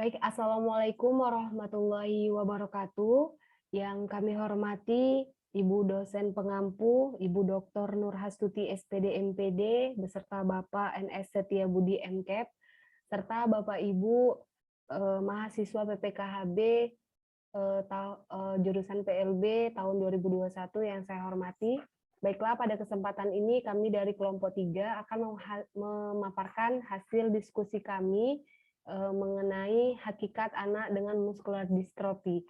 Baik, Assalamualaikum warahmatullahi wabarakatuh. Yang kami hormati Ibu dosen pengampu, Ibu Dr. Nurhastuti SPD MPD, beserta Bapak NS Setiabudi MKEP, serta Bapak Ibu mahasiswa PPKHB jurusan PLB tahun 2021 yang saya hormati. Baiklah, pada kesempatan ini kami dari kelompok 3 akan memaparkan hasil diskusi kami mengenai hakikat anak dengan muskular distrofi.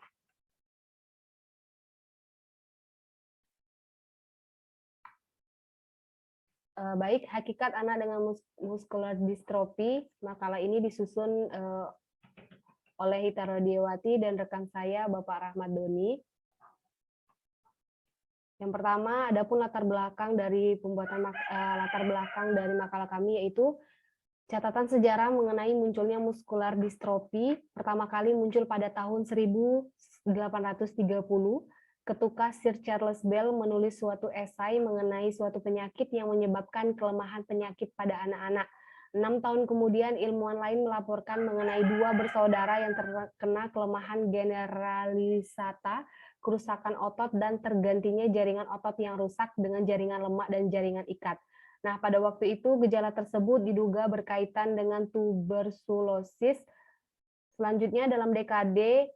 Baik, hakikat anak dengan muskular distrofi, makalah ini disusun oleh Hita Rodiawati dan rekan saya, Bapak Rahmat Doni. Yang pertama, adapun latar belakang dari makalah kami yaitu catatan sejarah mengenai munculnya muskular distrofi pertama kali muncul pada tahun 1830 ketika Sir Charles Bell menulis suatu esai mengenai suatu penyakit yang menyebabkan kelemahan penyakit pada anak-anak. 6 tahun kemudian ilmuwan lain melaporkan mengenai 2 bersaudara yang terkena kelemahan generalisata, kerusakan otot dan tergantinya jaringan otot yang rusak dengan jaringan lemak dan jaringan ikat. Nah, pada waktu itu gejala tersebut diduga berkaitan dengan tuberkulosis. Selanjutnya dalam dekade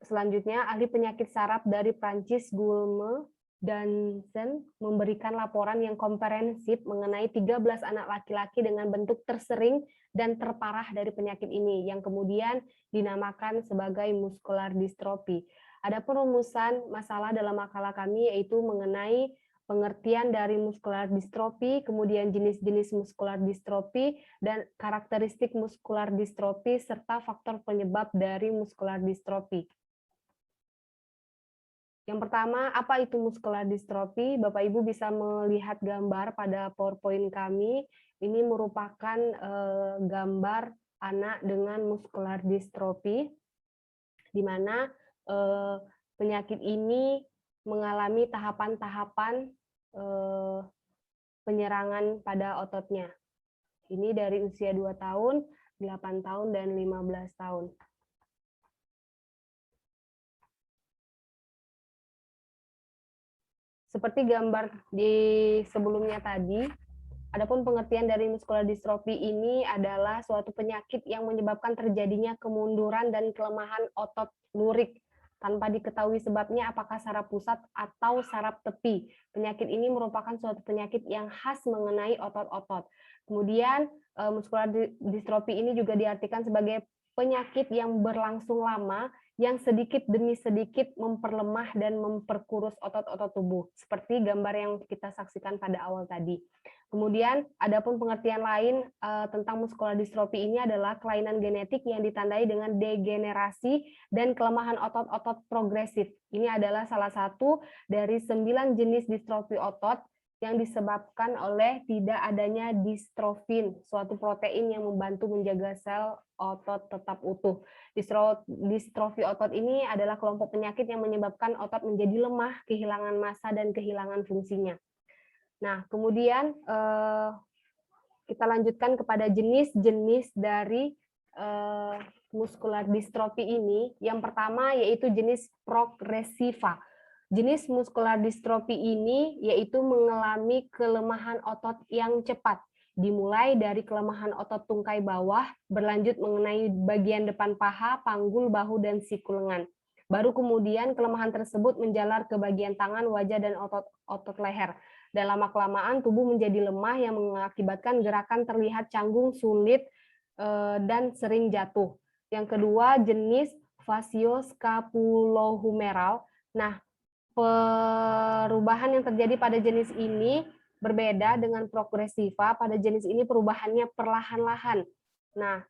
selanjutnya ahli penyakit saraf dari Prancis Guillaume Dansen memberikan laporan yang komprehensif mengenai 13 anak laki-laki dengan bentuk tersering dan terparah dari penyakit ini yang kemudian dinamakan sebagai muskular distrofi. Adapun rumusan masalah dalam makalah kami yaitu mengenai pengertian dari muskular distrofi, kemudian jenis-jenis muskular distrofi, dan karakteristik muskular distrofi, serta faktor penyebab dari muskular distrofi. Yang pertama, apa itu muskular distrofi? Bapak Ibu bisa melihat gambar pada PowerPoint kami. Ini merupakan gambar anak dengan muskular distrofi, di mana penyakit ini mengalami tahapan-tahapan penyerangan pada ototnya. Ini dari usia 2 tahun, 8 tahun, dan 15 tahun. Seperti gambar di sebelumnya tadi, adapun pengertian dari muskular distrofi ini adalah suatu penyakit yang menyebabkan terjadinya kemunduran dan kelemahan otot lurik tanpa diketahui sebabnya apakah saraf pusat atau saraf tepi. Penyakit ini merupakan suatu penyakit yang khas mengenai otot-otot. Kemudian muskular distrofi ini juga diartikan sebagai penyakit yang berlangsung lama yang sedikit demi sedikit memperlemah dan memperkurus otot-otot tubuh, seperti gambar yang kita saksikan pada awal tadi. Kemudian, adapun pengertian lain tentang muskular distrofi ini adalah kelainan genetik yang ditandai dengan degenerasi dan kelemahan otot-otot progresif. Ini adalah salah satu dari 9 jenis distrofi otot yang disebabkan oleh tidak adanya distrofin, suatu protein yang membantu menjaga sel otot tetap utuh. Distrofi otot ini adalah kelompok penyakit yang menyebabkan otot menjadi lemah, kehilangan massa, dan kehilangan fungsinya. Nah, kemudian kita lanjutkan kepada jenis-jenis dari muskular distrofi ini. Yang pertama yaitu jenis progresiva. Jenis muskular distrofi ini yaitu mengalami kelemahan otot yang cepat, dimulai dari kelemahan otot tungkai bawah, berlanjut mengenai bagian depan paha, panggul, bahu, dan siku lengan. Baru kemudian kelemahan tersebut menjalar ke bagian tangan, wajah, dan otot leher. Dan lama-kelamaan tubuh menjadi lemah yang mengakibatkan gerakan terlihat canggung, sulit, dan sering jatuh. Yang kedua, jenis facioscapulohumeral. Nah, perubahan yang terjadi pada jenis ini berbeda dengan progresiva. Pada jenis ini perubahannya perlahan-lahan. Nah,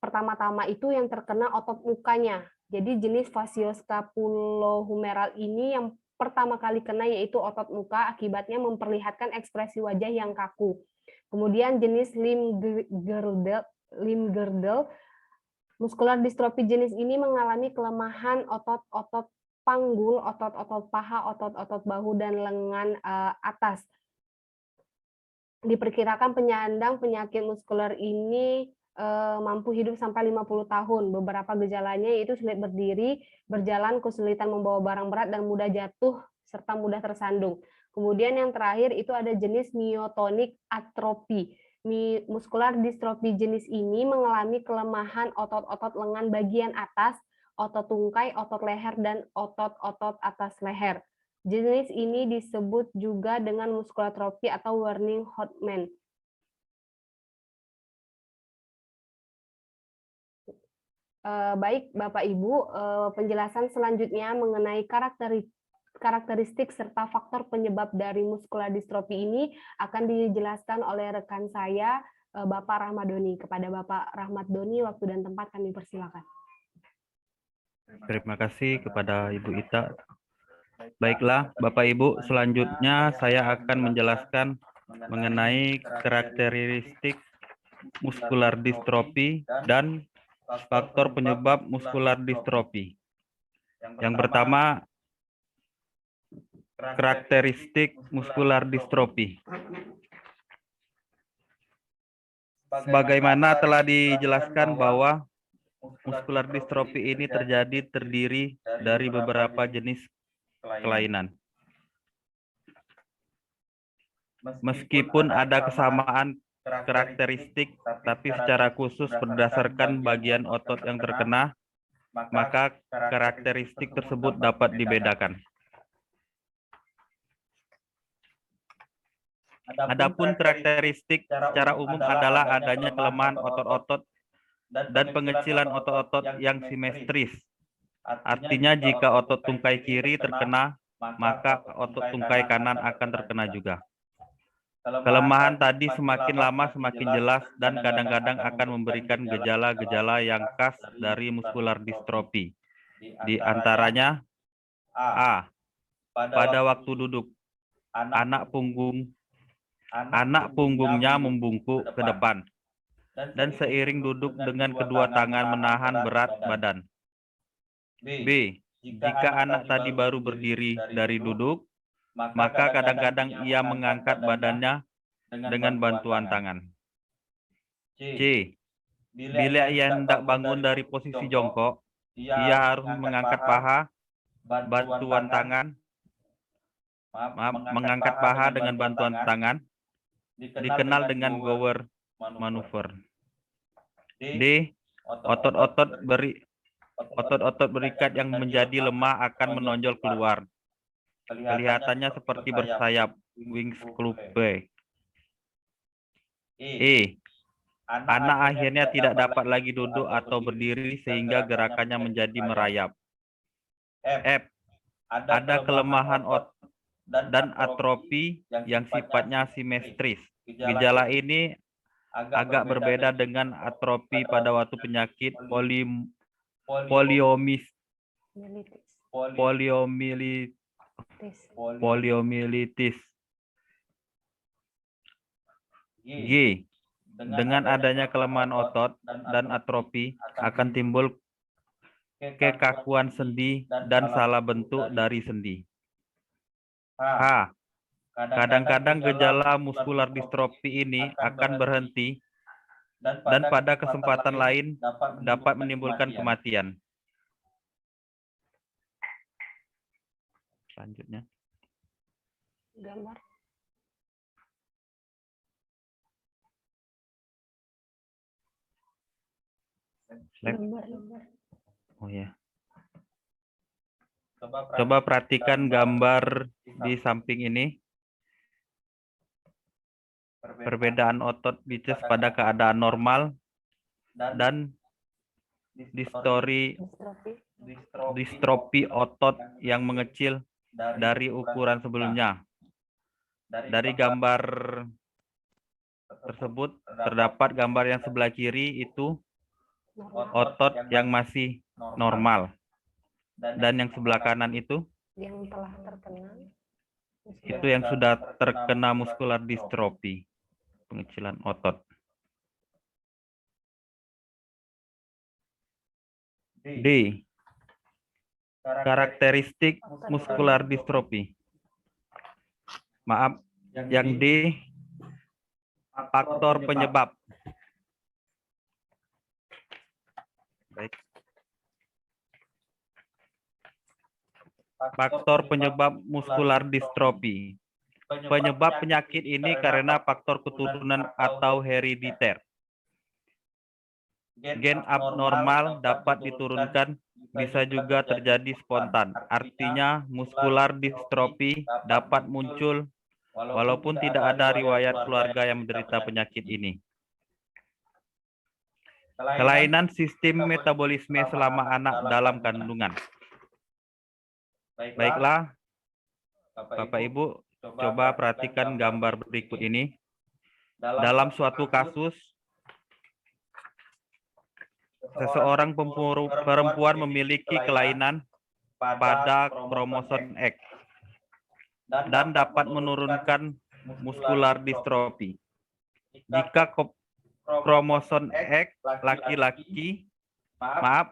pertama-tama itu yang terkena otot mukanya. Jadi jenis facioscapulohumeral ini yang pertama kali kena yaitu otot muka, akibatnya memperlihatkan ekspresi wajah yang kaku. Kemudian jenis limb-girdle, muskular distrofi jenis ini mengalami kelemahan otot-otot panggul, otot-otot paha, otot-otot bahu, dan lengan atas. Diperkirakan penyandang penyakit muskular ini mampu hidup sampai 50 tahun. Beberapa gejalanya yaitu sulit berdiri, berjalan, kesulitan membawa barang berat, dan mudah jatuh, serta mudah tersandung. Kemudian yang terakhir itu ada jenis myotonik atropi. Muskular distrofi jenis ini mengalami kelemahan otot-otot lengan bagian atas, otot tungkai, otot leher, dan otot-otot atas leher. Jenis ini disebut juga dengan muskulatrofi atau Werning Hodgman. Baik, Bapak Ibu, penjelasan selanjutnya mengenai karakteristik serta faktor penyebab dari muskular distrofi ini akan dijelaskan oleh rekan saya, Bapak Rahmat Doni. Kepada Bapak Rahmat Doni, waktu dan tempat kami persilakan. Terima kasih kepada Ibu Ita. Baiklah, Bapak Ibu, selanjutnya saya akan menjelaskan mengenai karakteristik muskular distrofi dan faktor penyebab muskular distrofi. Yang pertama, karakteristik muskular distrofi. Sebagaimana telah dijelaskan bahwa muskular distrofi ini terdiri dari beberapa jenis kelainan. Meskipun ada kesamaan karakteristik, tapi secara khusus berdasarkan bagian otot yang terkena, maka karakteristik tersebut dapat dibedakan. Adapun karakteristik secara umum adalah adanya kelemahan otot-otot dan pengecilan otot-otot yang simetris. Artinya jika otot tungkai kiri terkena, maka otot tungkai kanan akan terkena juga. Kelemahan tadi semakin lama semakin jelas dan kadang-kadang akan memberikan gejala-gejala yang khas dari muskular distrofi. Di antaranya A. Pada waktu duduk, anak punggungnya membungkuk ke depan dan seiring duduk dengan kedua tangan menahan berat badan. B. Jika anak tadi baru berdiri dari duduk, maka kadang-kadang ia mengangkat badannya dengan bantuan tangan. C. Bila ia hendak bangun dari posisi jongkok, ia harus mengangkat paha dengan bantuan tangan, dikenal dengan Gower maneuver. D. Otot-otot berikat yang menjadi lemah akan menonjol keluar. Kelihatannya seperti bersayap, wings clube. E. Anak akhirnya tidak dapat lagi duduk atau berdiri sehingga gerakannya menjadi merayap. F. Ada kelemahan otot dan atrofi yang sifatnya simetris. Gejala ini agak berbeda dengan atrofi pada waktu penyakit poliomyelitis. G. Dengan adanya kelemahan otot dan atrofi akan timbul kekakuan sendi dan salah bentuk dari sendi. H. Kadang-kadang gejala muskular distrofi ini akan berhenti dan pada kesempatan lain dapat menimbulkan kematian. Selanjutnya. Gambar. Oh ya. Coba perhatikan gambar di samping ini. Perbedaan otot biceps pada keadaan normal dan distrofi otot yang mengecil dari ukuran sebelumnya. Dari gambar tersebut terdapat gambar yang sebelah kiri itu otot yang masih normal. Dan yang sebelah kanan itu yang telah terkena, itu yang sudah terkena muskular distrofi, pengecilan otot. D. Karakteristik muskular distrofi. Maaf, yang D, faktor penyebab. Baik. Faktor penyebab muskular distrofi. Penyebab penyakit ini karena faktor keturunan atau herediter. Gen abnormal dapat diturunkan, bisa juga terjadi spontan. Artinya, muskular distrofi dapat muncul walaupun tidak ada riwayat keluarga yang menderita penyakit ini. Kelainan sistem metabolisme selama anak dalam kandungan. Baiklah, Bapak Ibu, coba perhatikan gambar berikut ini. Dalam suatu kasus, seseorang perempuan memiliki kelainan pada kromosom X dan dapat menurunkan muskular distrofi. Jika kromosom X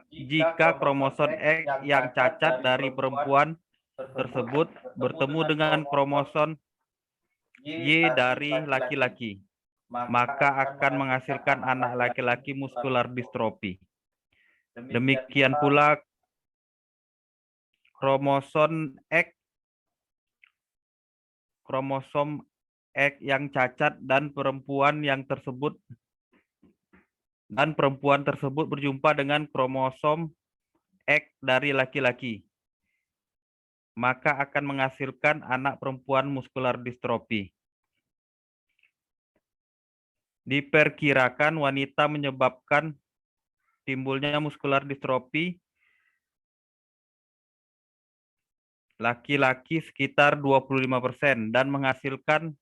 jika kromosom X yang cacat dari perempuan tersebut bertemu dengan kromosom Y dari laki-laki, maka akan menghasilkan anak laki-laki muskular distrofi. Demikian pula kromosom X yang cacat dan perempuan tersebut berjumpa dengan kromosom X dari laki-laki, maka akan menghasilkan anak perempuan muskular distrofi. Diperkirakan wanita menyebabkan timbulnya muskular distrofi laki-laki sekitar 25% dan menghasilkan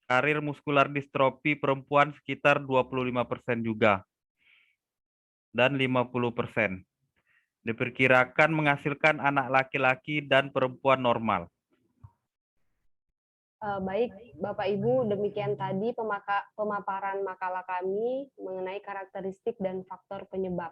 karir muskular distrofi perempuan sekitar 25% juga dan 50%. Diperkirakan menghasilkan anak laki-laki dan perempuan normal. Baik, Bapak Ibu, demikian tadi pemaparan makalah kami mengenai karakteristik dan faktor penyebab.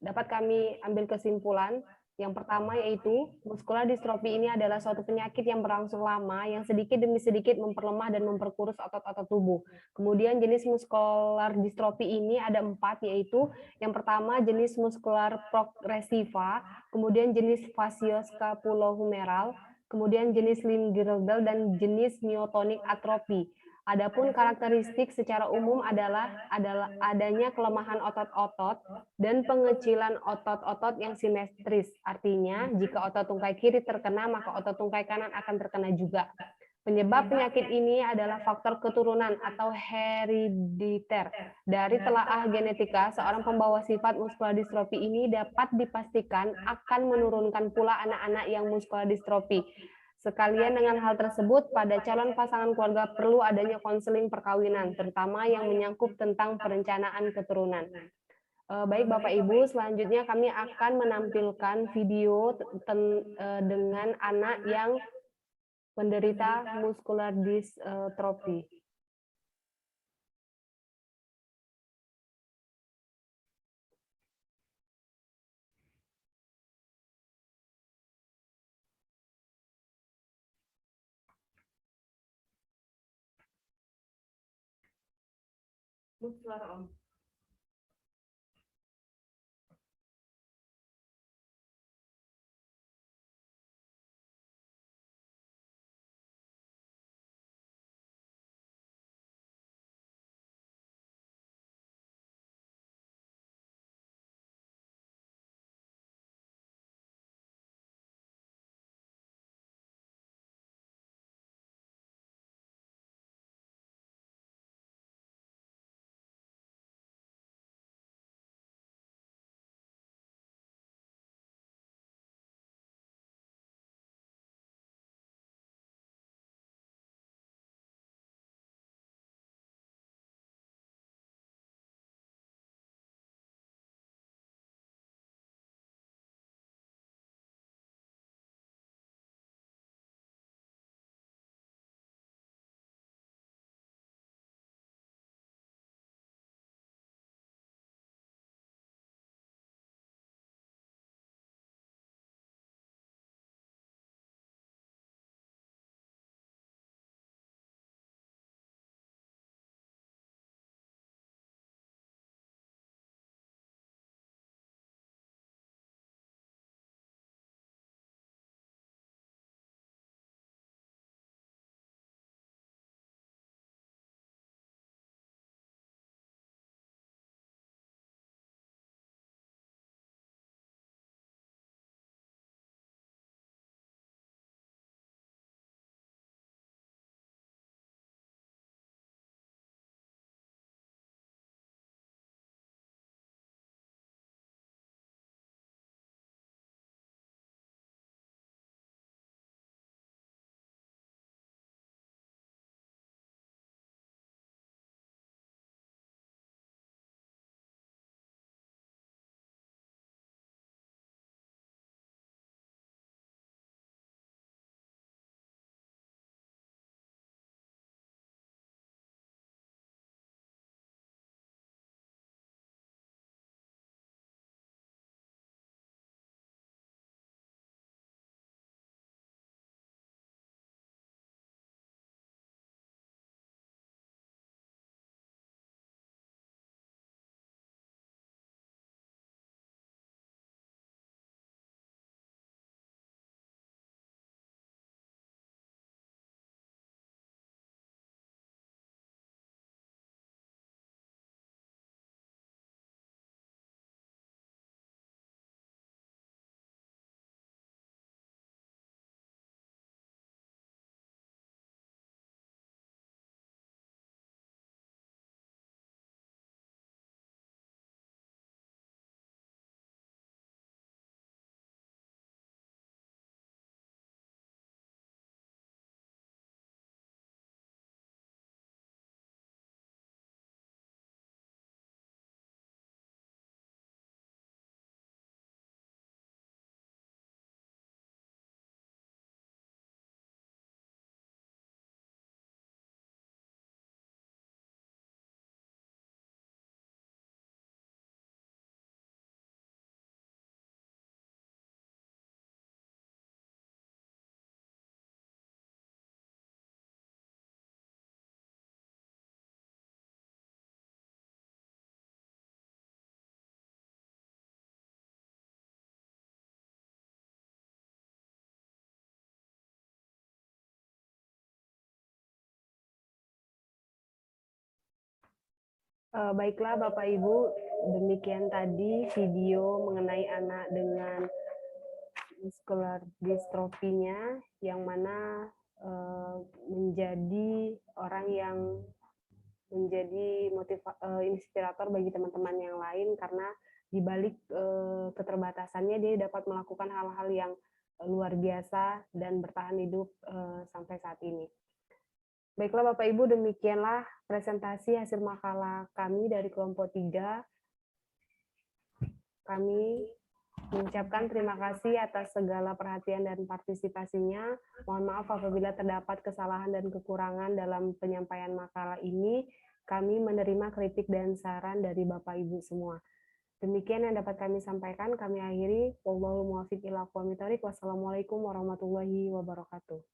Dapat kami ambil kesimpulan. Yang pertama yaitu muskular distrofi ini adalah suatu penyakit yang berlangsung lama yang sedikit demi sedikit memperlemah dan memperkurus otot-otot tubuh. Kemudian jenis muskular distrofi ini ada 4, yaitu yang pertama jenis muskular progresiva, kemudian jenis facioscapulohumeral, kemudian jenis limb-girdle, dan jenis myotonik atrofi. Adapun karakteristik secara umum adalah adanya kelemahan otot-otot dan pengecilan otot-otot yang simetris. Artinya, jika otot tungkai kiri terkena, maka otot tungkai kanan akan terkena juga. Penyebab penyakit ini adalah faktor keturunan atau herediter. Dari telaah genetika, seorang pembawa sifat muskular distrofi ini dapat dipastikan akan menurunkan pula anak-anak yang muskular distrofi. Sekalian dengan hal tersebut, pada calon pasangan keluarga perlu adanya konseling perkawinan, terutama yang menyangkut tentang perencanaan keturunan. Baik Bapak Ibu, selanjutnya kami akan menampilkan video dengan anak yang penderita muskular distrofi. Muskular Om. Baiklah Bapak Ibu, demikian tadi video mengenai anak dengan muscular dystrophia yang mana menjadi orang yang menjadi inspirator bagi teman-teman yang lain karena di balik keterbatasannya dia dapat melakukan hal-hal yang luar biasa dan bertahan hidup sampai saat ini. Baiklah Bapak Ibu, demikianlah presentasi hasil makalah kami dari kelompok 3. Kami mengucapkan terima kasih atas segala perhatian dan partisipasinya. Mohon maaf apabila terdapat kesalahan dan kekurangan dalam penyampaian makalah ini. Kami menerima kritik dan saran dari Bapak Ibu semua. Demikian yang dapat kami sampaikan. Kami akhiri. Wallahul muwaffiq ila aqwamit thoriq. Wassalamualaikum warahmatullahi wabarakatuh.